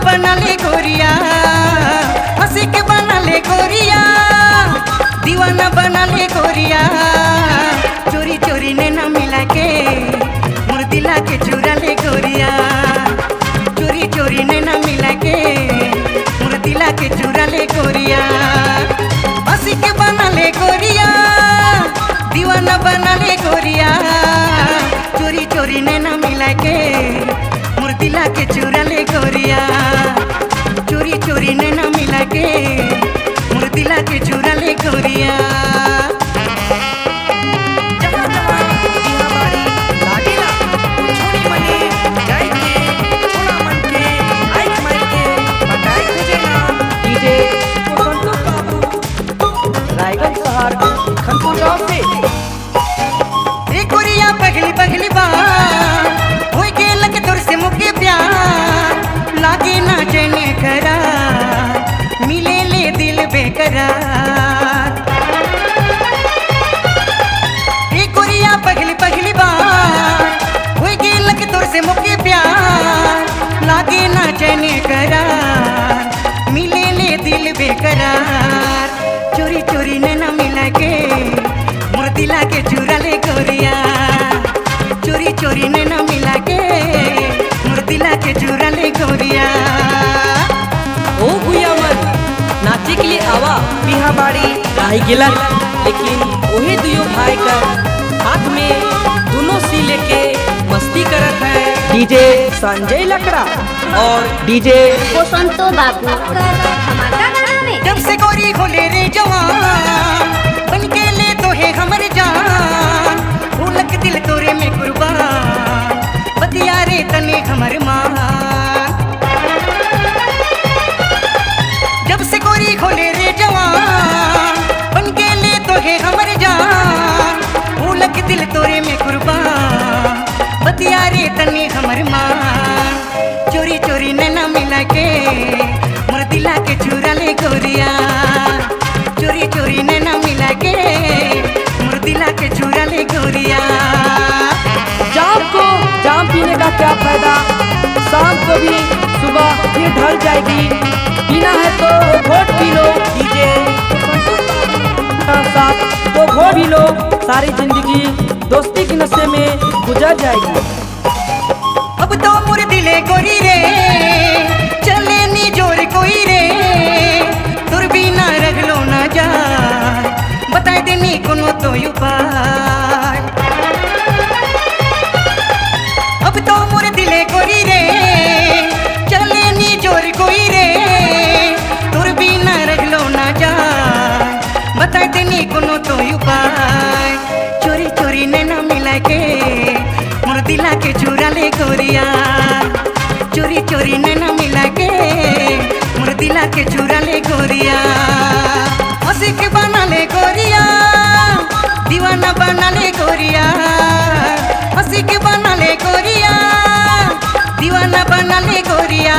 बना ले गोरिया, हंसी के बना ले गोरिया, दीवाना बना ले गोरिया। चोरी चोरी नैना मिला के मोर दिला के चुरा ले गोरिया, चोरी चोरी नैना मिला के मोर दिला के चुरा ले गोरिया। हंसी के बना ले गोरिया, दीवाना बना ले गोरिया। चोरी चोरी नैना मिला के मोर दिला के चुरा ले गोरिया, चोरी चोरी नैना मिला के मोर दिला के चुरा ले गोरिया। पगली पगली बार हो गेल के तोर से मुके प्यार, लागे ना चैने करार, मिले ले दिल बेकरार। ए गोरिया पगली पगली बार हो गेल के तोर से मुके प्यार, लागे ना चैने करार, मिले ले दिल बेकरार। चोरी चोरी नैना मिला के मोर दिला के चुरा ले गोरिया, चोरी चोरी नैना मिला के मोर दिला के चुरा ले गोरिया। ओ भैया मन नाचे के लिए आवा बिहा बाड़ी आई गिला, लेकिन वही दुयो भाई का हाथ में दोनों सी लेके मस्ती करत है। डीजे संजय लकड़ा और डीजे बसंतो बाबू धमाका बनावे। जब से गोरी खोले रे जवान बन के ले तो है हमर जान, भूलक दिल तोरे में कुर्बान, बतिया रे तने हमर मान। जब से गोरी खोले रे जवान बन के ले तो है हमर जान, भूलक दिल तोरे में कुर्बान, बतिया रे तने हमर मान। चोरी चोरी नैना मिला के मोर दिला के चुरा ले गोरिया, चोरी चोरी नैना मिला के मोर दिला के चुरा ले गोरिया। जाम पीने का क्या फायदा, शाम को भी सुबह फिर ढल जाएगी, पीना है तो घोट पी लो। डीजे साथ तो घोट पी लो, सारी जिंदगी दोस्ती के नशे में गुजर जाएगी। अब तो मोर दिले गोरी रे चले नी जोर कोई रे, तुर बिना रगलो ना जा बताए देनी कोनो तो उपाय। अब तो मोर दिले गोरी रे चले नी जोर कोई रे, तुर बिना रगलो ना जा बताए देनी कोनो तो उपाय। चोरी चोरी नैना मिला के मोर दिला के चुरा ले गोरिया, चोरी चोरी नैना मिला के मोर दिला के चुरा ले गोरिया। हंसी के बना ले गोरिया, दीवाना बना ले गोरिया, हंसी के बना ले गोरिया, दीवाना बना ले गोरिया।